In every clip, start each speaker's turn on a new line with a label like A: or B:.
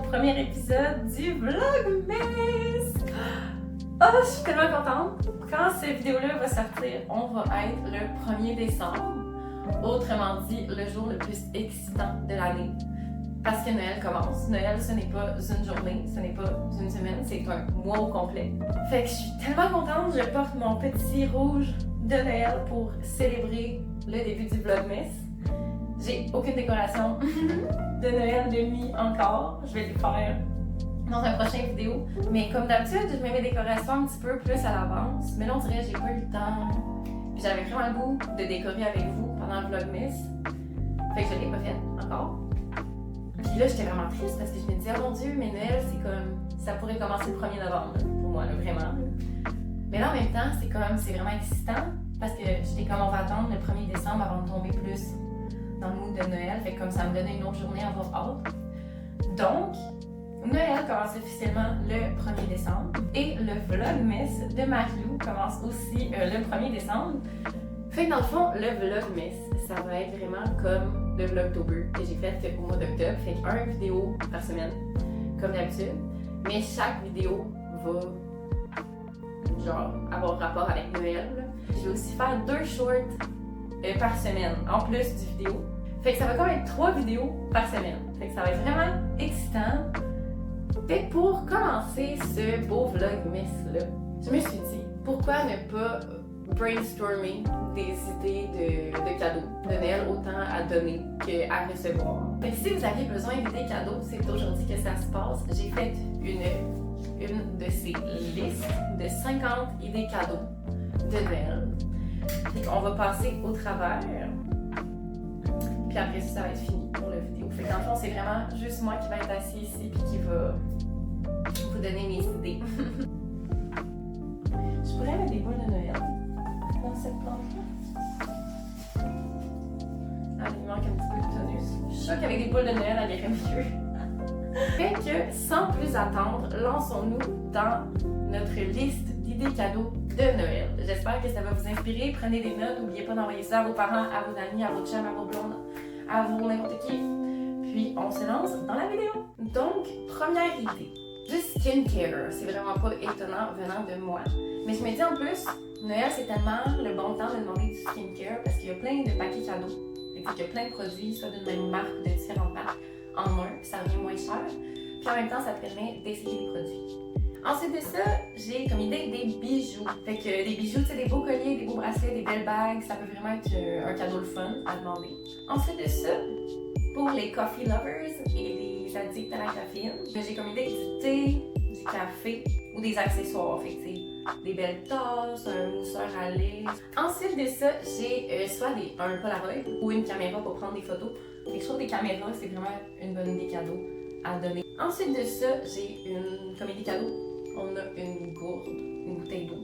A: premier épisode du Vlogmas! Oh, je suis tellement contente! Quand cette vidéo-là va sortir, on va être le 1er décembre. Autrement dit, le jour le plus excitant de l'année. Parce que Noël commence. Noël, ce n'est pas une journée, ce n'est pas une semaine, c'est un mois au complet. Fait que je suis tellement contente, je porte mon petit rouge de Noël pour célébrer le début du Vlogmas. J'ai aucune décoration de Noël de nuit encore. Je vais les faire dans un prochain vidéo. Mais comme d'habitude, je mets mes décorations un petit peu plus à l'avance. Mais là, on dirait que j'ai pas eu le temps. Puis j'avais vraiment le goût de décorer avec vous pendant le Vlogmas. Fait que je l'ai pas fait encore. Puis là, j'étais vraiment triste parce que je me disais, oh mon Dieu, mais Noël, c'est comme, ça pourrait commencer le 1er novembre, pour moi, là, vraiment. Mais là, en même temps, c'est vraiment excitant parce que j'étais comme, on va attendre le 1er décembre avant de tomber plus dans le mood de Noël. Fait que comme ça me donnait une autre journée à avoir hâte. Donc, Noël commence officiellement le 1er décembre et le Vlogmas de Marie-Lou commence aussi le 1er décembre. Fait que dans le fond, le Vlogmas, ça va être vraiment comme le Vlogtober que j'ai fait au mois d'octobre. Fait qu'une vidéo par semaine, comme d'habitude. Mais chaque vidéo va genre avoir rapport avec Noël. Je vais aussi faire 2 shorts par semaine, en plus du vidéo. Fait que ça va quand même être 3 vidéos par semaine. Fait que ça va être vraiment excitant. Fait que pour commencer ce beau Vlogmas-là, je me suis dit, pourquoi ne pas brainstormer des idées de cadeaux de Noël, autant à donner qu'à recevoir. Fait que si vous aviez besoin d'idées cadeaux, c'est aujourd'hui que ça se passe. J'ai fait une de ces listes de 50 idées cadeaux de Noël. Puis on va passer au travers. Puis après ça va être fini pour la vidéo. Fait que dans le fond, c'est vraiment juste moi qui va être assis ici puis qui va vous donner mes idées. Je pourrais mettre des boules de Noël dans cette planche-là. Ah, il manque un petit peu de tonus. Je suis sûre qu'avec des boules de Noël, elle irait mieux. Fait que, sans plus attendre, lançons-nous dans notre liste d'idées cadeaux de Noël. J'espère que ça va vous inspirer. Prenez des notes. N'oubliez pas d'envoyer ça à vos parents, à vos amis, à vos chums, à vos blondes, à vos n'importe qui. Puis, on se lance dans la vidéo. Donc, première idée. Du skincare. C'est vraiment pas étonnant venant de moi. Mais je me dis en plus, Noël, c'est tellement le bon temps de demander du skincare parce qu'il y a plein de paquets cadeaux. Il y a plein de produits, soit d'une même marque ou de différentes marques, en un, puis ça revient moins cher. Puis en même temps, ça te permet d'essayer les produits. Ensuite de ça, j'ai comme idée des bijoux. Fait que des bijoux, tu sais, des beaux colliers, des beaux bracelets, des belles bagues, ça peut vraiment être un cadeau le fun à demander. Ensuite de ça, pour les coffee lovers et les addicts à la caféine, j'ai comme idée du thé, du café ou des accessoires. Fait que des belles tasses, un mousseur à lait. Ensuite de ça, j'ai soit un Polaroid ou une caméra pour prendre des photos. Fait que je trouve que des caméras, c'est vraiment une bonne idée cadeau à donner. Ensuite de ça, j'ai comme idée cadeau, on a une gourde, une bouteille d'eau.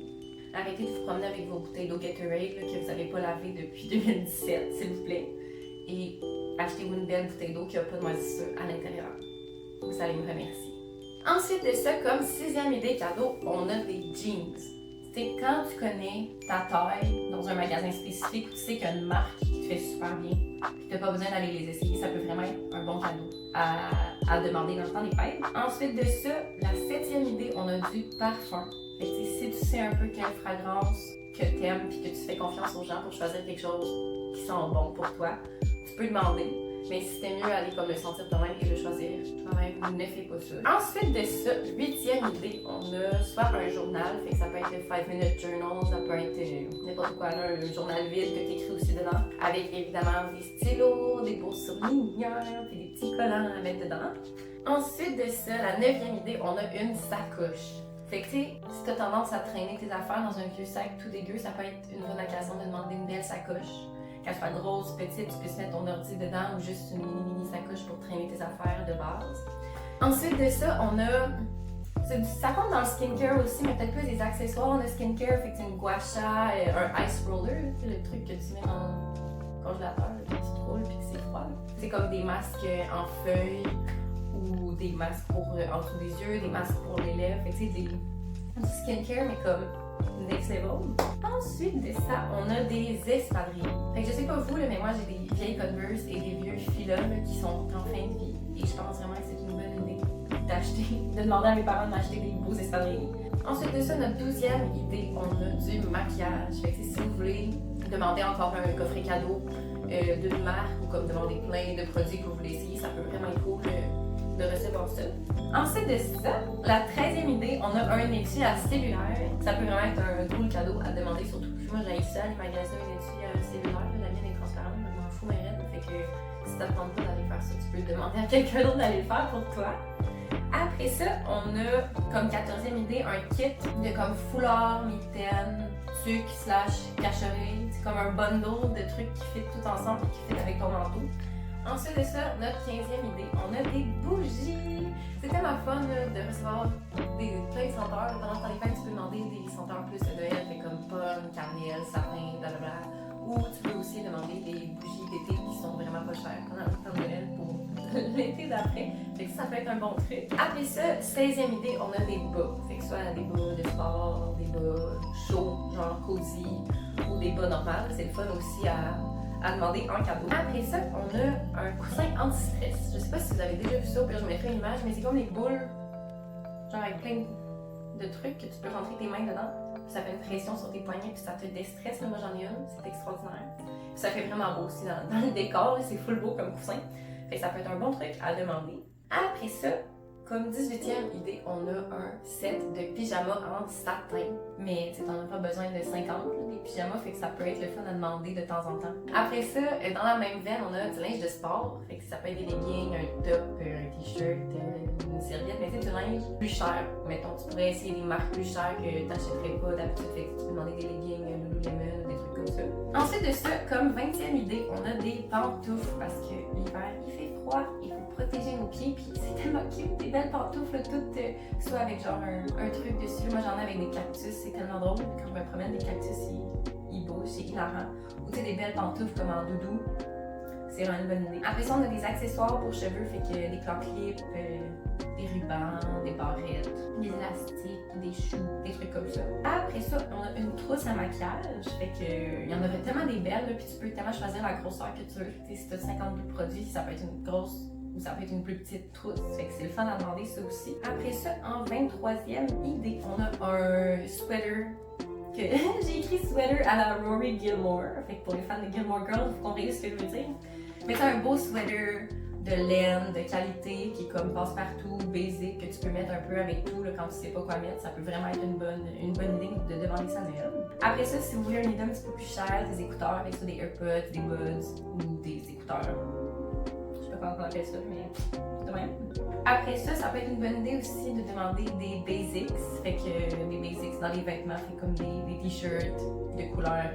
A: Arrêtez de vous promener avec vos bouteilles d'eau Gatorade que vous n'avez pas lavées depuis 2017, s'il vous plaît. Et achetez-vous une belle bouteille d'eau qui n'a pas de moisissure à l'intérieur. Vous allez me remercier. Ensuite de ça, comme 6e idée cadeau, on a des jeans. C'est quand tu connais ta taille dans un magasin spécifique où tu sais qu'il y a une marque qui te fait super bien, puis tu n'as pas besoin d'aller les essayer, ça peut vraiment être un bon cadeau à demander dans le temps des fêtes. Ensuite de ça, la 7e idée, on a du parfum. Fait que, si tu sais un peu quelle fragrance que tu aimes puis que tu fais confiance aux gens pour choisir quelque chose qui sent bon pour toi, tu peux demander. Mais si c'était mieux aller comme le sentir toi-même et le choisir toi-même, ne fais pas ça. Ensuite de ça, 8e idée, on a soit un journal, fait que ça peut être le 5-minute journal, ça peut être n'importe quoi, là, un journal vide que tu écris aussi dedans, avec évidemment des stylos, des beaux surligneurs, puis des petits collants à mettre dedans. Ensuite de ça, la 9e idée, on a une sacoche. Fait que tu sais, si tu as tendance à traîner tes affaires dans un vieux sac tout dégueu, ça peut être une bonne occasion de demander une belle sacoche. Qu'elle soit grosse, petite, tu peux mettre ton ordi dedans ou juste une mini sacoche pour traîner tes affaires de base. Ensuite de ça, on a... Ça compte dans le skincare aussi, mais peut-être plus des accessoires de skincare. Fait que une gua sha, un ice roller, le truc que tu mets dans le congélateur, que tu te roules puis que c'est froid. C'est comme des masques en feuilles ou des masques pour en dessous des yeux, des masques pour les lèvres. Fait que c'est du skincare, mais comme next level. Ensuite de ça, on a des espadrilles. Fait que je sais pas vous, là, mais moi j'ai des vieilles Converse et des vieux Fila qui sont en fin de vie. Et je pense vraiment que c'est une bonne idée de demander à mes parents de m'acheter des beaux espadrilles. Ensuite de ça, notre 12e idée, on a du maquillage. Fait que si vous voulez demander encore un coffret cadeau d'une marque ou comme demander plein de produits que vous voulez essayer, ça peut vraiment être cool de recevoir ça. Ensuite de ça, la 13e idée, on a un étui à cellulaire. Ça peut vraiment être un cool cadeau à demander, surtout que moi j'ai ça, les magasins d'étui cellulaire. La mienne est transparente, je m'en fous, mais raide. Fait que si ça te tente pas d'aller faire ça, tu peux demander à quelqu'un d'autre d'aller le faire pour toi. Après ça, on a comme 14e idée un kit de comme foulard, mitaine, tuque / cache-oreille. C'est comme un bundle de trucs qui fit tout ensemble et qui fit avec ton manteau. Ensuite de ça, notre 15e idée, on a des bougies. C'est tellement fun là, de recevoir plein de senteurs. Pendant les fêtes, tu peux demander des senteurs plus de Noël, fait comme pomme, cannelle, sapin, blablabla. Ou tu peux aussi demander des bougies d'été qui sont vraiment pas chères pendant le temps de Noël pour l'été d'après. Fait que ça peut être un bon truc. Après ça, 16e idée, on a des bas. Fait que soit des bas de sport, des bas chauds, genre cozy, ou des bas normales. C'est le fun aussi à demander en cadeau. Après ça, on a un coussin anti-stress. Je sais pas si vous avez déjà vu ça, puis je mettrai une image, mais c'est comme des boules, genre avec plein de trucs que tu peux rentrer tes mains dedans. Puis ça fait une pression sur tes poignets, puis ça te déstresse. Moi j'en ai une, c'est extraordinaire. Puis ça fait vraiment beau aussi dans le décor, c'est full beau comme coussin. Fait que ça peut être un bon truc à demander. Après ça, comme 18e idée, on a un set de pyjamas en satin. Mais tu n'en as pas besoin de 50 là, des pyjamas, fait que ça peut être le fun à demander de temps en temps. Après ça, dans la même veine, on a du linge de sport. Fait que ça peut être des leggings, un top, un t-shirt, une serviette, mais c'est du linge plus cher. Mettons, tu pourrais essayer des marques plus chères que tu n'achèterais pas d'habitude. Fait que tu peux demander des leggings, Lululemon, des trucs comme ça. Ensuite de ça, comme 20e idée, on a des pantoufles parce que l'hiver, il fait froid, il faut protéger nos pieds, puis c'est tellement cute, des belles pantoufles, toutes, soit avec genre un truc dessus. Moi j'en ai avec des cactus, c'est tellement drôle, quand je me promène, des cactus, ils bougent, c'est hilarant. Ou tu sais, des belles pantoufles comme en doudou, c'est vraiment une bonne idée. Après ça, on a des accessoires pour cheveux, fait que des claw-clips, des rubans, des barrettes, des élastiques, des choux, des trucs comme ça. Après ça, on a une trousse à maquillage, fait que il y en aurait tellement des belles, là, puis tu peux tellement choisir la grosseur que tu veux. Si tu as 52 produits, ça peut être une grosse ou ça peut être une plus petite trousse, fait que c'est le fun à demander ça aussi. Après ça, en 23e idée, on a un sweater que j'ai écrit sweater à la Rory Gilmore, fait que pour les fans de Gilmore Girls, vous comprenez ce que je veux dire. Mais c'est un beau sweater de laine, de qualité, qui comme passe partout, basic, que tu peux mettre un peu avec tout là, quand tu sais pas quoi mettre. Ça peut vraiment être une bonne idée de demander ça à Noël. Après ça, si vous voulez une idée un petit peu plus chère, des écouteurs avec ça, des AirPods, des Buds ou des écouteurs. Je sais pas comment on appelle ça, mais c'est de même. Après ça, ça peut être une bonne idée aussi de demander des basics. Fait que des basics dans les vêtements, fait comme des t-shirts de couleur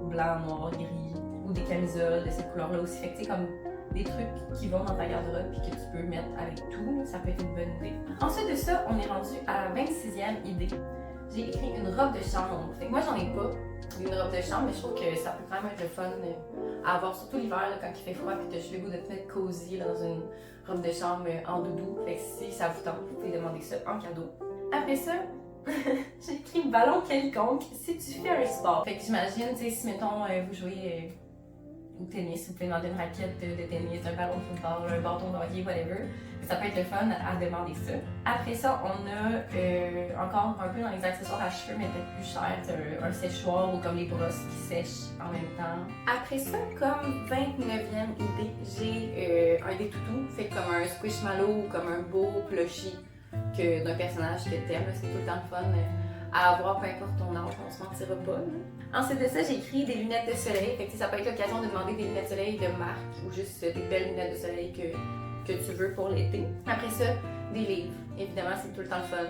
A: blanc, noir, gris, ou des camisoles de cette couleur-là aussi. Fait que tu sais, comme des trucs qui vont dans ta garde-robe et que tu peux mettre avec tout, ça peut être une bonne idée. Ensuite de ça, on est rendu à la 26e idée. J'ai écrit une robe de chambre. Fait que moi, j'en ai pas une robe de chambre, mais je trouve que ça peut quand même être le fun à avoir, surtout l'hiver, quand il fait froid et que tu as juste le goût de te mettre cosy là, dans une robe de chambre en doudou. Fait que si ça vous tente, vous pouvez demander ça en cadeau. Après ça, j'ai écrit ballon quelconque si tu fais un sport. Fait que j'imagine, tu sais, si mettons, vous jouez au tennis, vous pouvez demander une raquette de tennis, un ballon de football, un bâton de hockey, whatever. Ça peut être le fun à demander ça. Après ça, on a encore un peu dans les accessoires à cheveux, mais peut-être plus cher, un séchoir ou comme les brosses qui sèchent en même temps. Après ça, comme 29e idée, j'ai un des toutous, fait comme un squishmallow ou comme un beau plushie d'un personnage que t'aimes. C'est tout le temps le fun à avoir, peu importe ton âge, on se mentira pas. Ensuite de ça, j'ai écrit des lunettes de soleil. Fait que ça peut être l'occasion de demander des lunettes de soleil de marque ou juste des belles lunettes de soleil que tu veux pour l'été. Après ça, des livres. Évidemment, c'est tout le temps le fun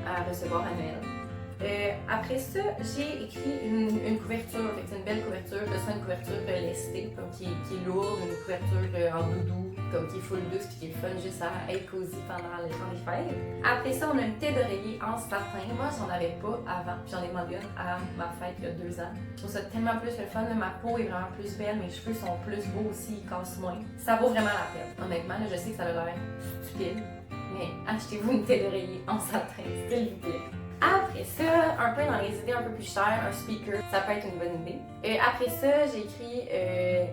A: à recevoir à Noël. Après ça, j'ai écrit une couverture. Fait que c'est une belle couverture. C'est une couverture lestée, comme qui est lourde, une couverture en doudou, comme qui est full douce puis qui est le fun juste à être cosy pendant les fêtes. Après ça, on a une tête d'oreiller en satin. Moi, j'en avais pas avant. J'en ai demandé une à ma fête il y a 2 ans. Je trouve ça tellement plus le fun. Ma peau est vraiment plus belle, mes cheveux sont plus beaux aussi, ils cassent moins. Ça vaut vraiment la peine. Honnêtement, là, je sais que ça a l'air stupide, mais achetez-vous une tête d'oreiller en satin, s'il vous plaît. Après ça, un peu dans les idées un peu plus chères, un speaker, ça peut être une bonne idée. Après ça, j'ai écrit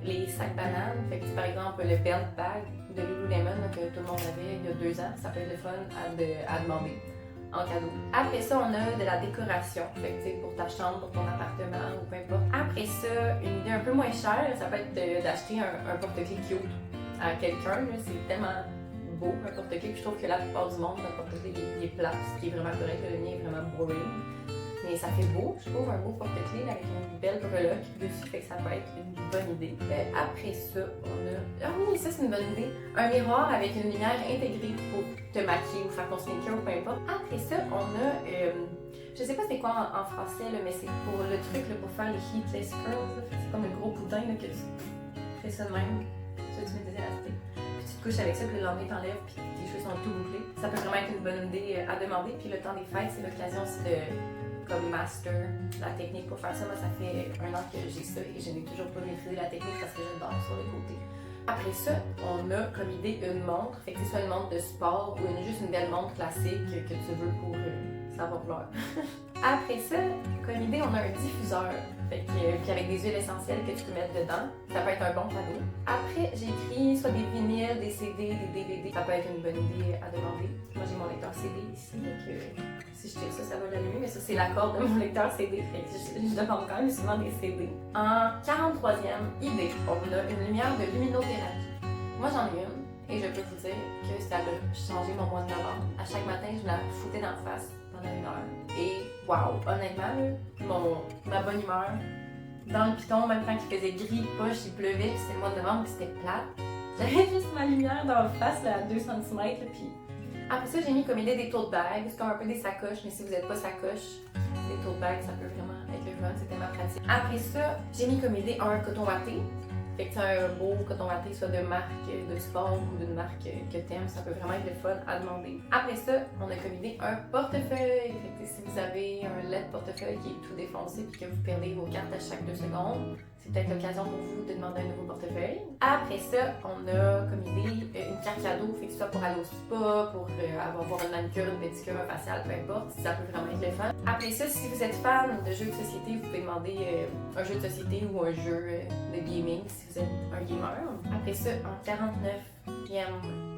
A: les sacs bananes. Fait que par exemple, le belt bag de Lululemon là, que tout le monde avait il y a 2 ans. Ça peut être le fun à demander en cadeau. Après ça, on a de la décoration, fait que, pour ta chambre, pour ton appartement ou peu importe. Après ça, une idée un peu moins chère, ça peut être d'acheter un porte-clés cute à quelqu'un. C'est tellement beau un porte-clés. Je trouve que la plupart du monde, notre porte-clés il est plat, ce qui est vraiment correct. Le mien est vraiment boring. Mais ça fait beau, je trouve, un beau porte-clés avec une belle breloque dessus, fait que ça peut être une bonne idée. Après ça, on a... Ah oui, ça c'est une bonne idée. Un miroir avec une lumière intégrée pour te maquiller ou faire ton skincare ou peu importe. Après ça, on a... je sais pas c'est quoi en français, là, mais c'est pour le truc là, pour faire les heatless curls. C'est comme un gros boudin là, que tu fais ça de même. Ça, tu mets des élastiques. Puis tu te couches avec ça, puis le lendemain t'enlèves, puis tes cheveux sont tout bouclés. Ça peut vraiment être une bonne idée à demander. Puis le temps des fêtes, c'est l'occasion aussi de... comme master la technique pour faire ça. Moi, ça fait 1 an que j'ai ça et je n'ai toujours pas maîtrisé la technique parce que je dors sur le côté. Après ça, on a comme idée une montre, fait que c'est soit une montre de sport ou juste une belle montre classique que tu veux pour savoir l'heure. Après ça, comme idée, on a un diffuseur, fait que, puis avec des huiles essentielles que tu peux mettre dedans. Ça peut être un bon cadeau. Après, j'ai écrit soit des vinyles, des CD, des DVD. Ça peut être une bonne idée à demander. Moi, j'ai mon lecteur CD ici, donc si je tire ça, ça va l'allumer, mais ça, c'est la corde de mon lecteur CD, fait que je demande quand même souvent des CD. En 43e idée, on a une lumière de luminothérapie. Moi, j'en ai une, et je peux vous dire que ça a changé mon mois de novembre. À chaque matin, je me la foutais d'en face pendant 1 heure. Et wow, honnêtement, là, ma bonne humeur, dans le piton, même quand il faisait gris, poche, il pleuvait, puis c'était le mois de novembre, puis c'était plate. J'avais juste ma lumière dans le face là, à 2 cm, puis... Après ça, j'ai mis comme idée des tote bags, c'est comme un peu des sacoches, mais si vous n'êtes pas sacoche, des tote bags, ça peut vraiment être le fun, c'était ma pratique. Après ça, j'ai mis comme idée un coton watté. Fait que c'est un beau coton watté, soit de marque de sport ou d'une marque que t'aimes, ça peut vraiment être le fun à demander. Après ça, on a comme idée un portefeuille. Fait que si vous avez un LED portefeuille qui est tout défoncé et que vous perdez vos cartes à chaque 2 secondes, c'est peut-être l'occasion pour vous de demander un nouveau portefeuille. Après ça, on a comme idée une carte cadeau, fait que ce soit pour aller au spa, pour avoir voir une manucure, une pédicure, un facial, peu importe, ça peut vraiment être le fun. Après ça, si vous êtes fan de jeux de société, vous pouvez demander un jeu de société ou un jeu de gaming si vous êtes un gamer. Après ça, en 49e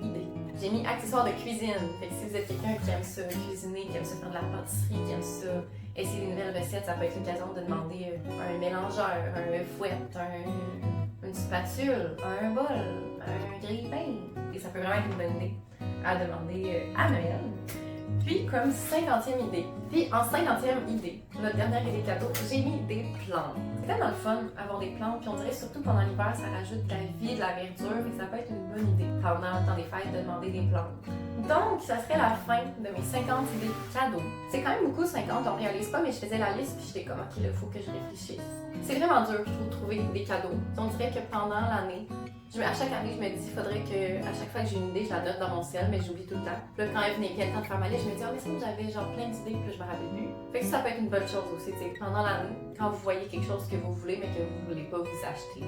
A: idée, j'ai mis accessoires de cuisine. Fait que si vous êtes quelqu'un qui aime ça cuisiner, qui aime ça faire de la pâtisserie, qui aime ça essayer des nouvelles recettes, ça peut être l'occasion de demander un mélangeur, un fouet, une spatule, un bol, un grille-pain. Et ça peut vraiment être une bonne idée à demander à Noël. Puis, comme 50e idée. Puis, en 50e idée, notre dernière idée cadeau, j'ai mis des plantes. C'est tellement le fun avoir des plantes, puis on dirait surtout pendant l'hiver, ça rajoute de la vie, de la verdure, et ça peut être une bonne idée pendant le temps des fêtes de demander des plantes. Donc, ça serait la fin de mes 50 idées cadeaux. C'est quand même beaucoup 50, on réalise pas, mais je faisais la liste, puis j'étais comme, ok, là, faut que je réfléchisse. C'est vraiment dur, je trouve, de trouver des cadeaux. On dirait que pendant l'année, à chaque année, je me dis, il faudrait que, à chaque fois que j'ai une idée, je la note dans mon ciel, mais j'oublie tout le temps. Puis là, quand elle venait, le temps de faire ma liste, je me dis, ah, mais sinon, j'avais genre plein d'idées, puis là, je me rappelle plus. Fait que ça peut être une bonne chose aussi, tu sais, pendant l'année, quand vous voyez quelque chose que vous voulez, mais que vous voulez pas vous acheter,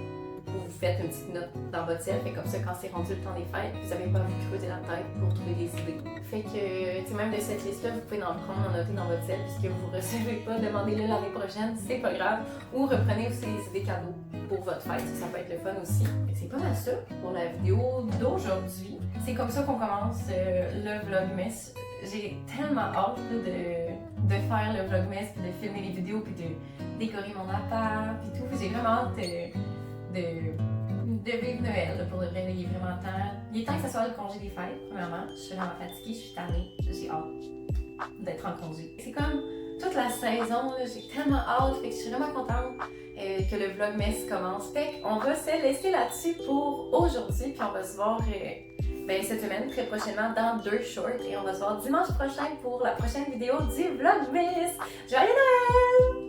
A: vous faites une petite note dans votre ciel, fait comme ça, quand c'est rendu le temps des fêtes, vous n'avez pas à vous creuser la tête pour trouver des idées. Fait que, tu sais, même de cette liste-là, vous pouvez en prendre, en noter dans votre ciel, puisque vous ne recevez pas, demandez-le l'année prochaine, c'est pas grave. Ou reprenez aussi les idées cadeaux pour votre fête, ça peut être le fun aussi. C'est pas mal ça pour la vidéo d'aujourd'hui. C'est comme ça qu'on commence le Vlogmas. J'ai tellement hâte de faire le Vlogmas, puis de filmer les vidéos, puis de décorer mon appart, puis tout. J'ai vraiment hâte de vivre Noël, là, pour de vrai, il est vraiment temps. Il est temps que ça soit le congé des fêtes, premièrement. Je suis vraiment fatiguée, je suis tannée, j'ai hâte d'être en congé. C'est comme toute la saison, j'ai tellement hâte, fait que je suis vraiment contente que le Vlogmas commence. Fait qu'on va se laisser là-dessus pour aujourd'hui, puis on va se voir cette semaine, très prochainement, dans 2 shorts, et on va se voir dimanche prochain pour la prochaine vidéo du Vlogmas. Joyeux Noël!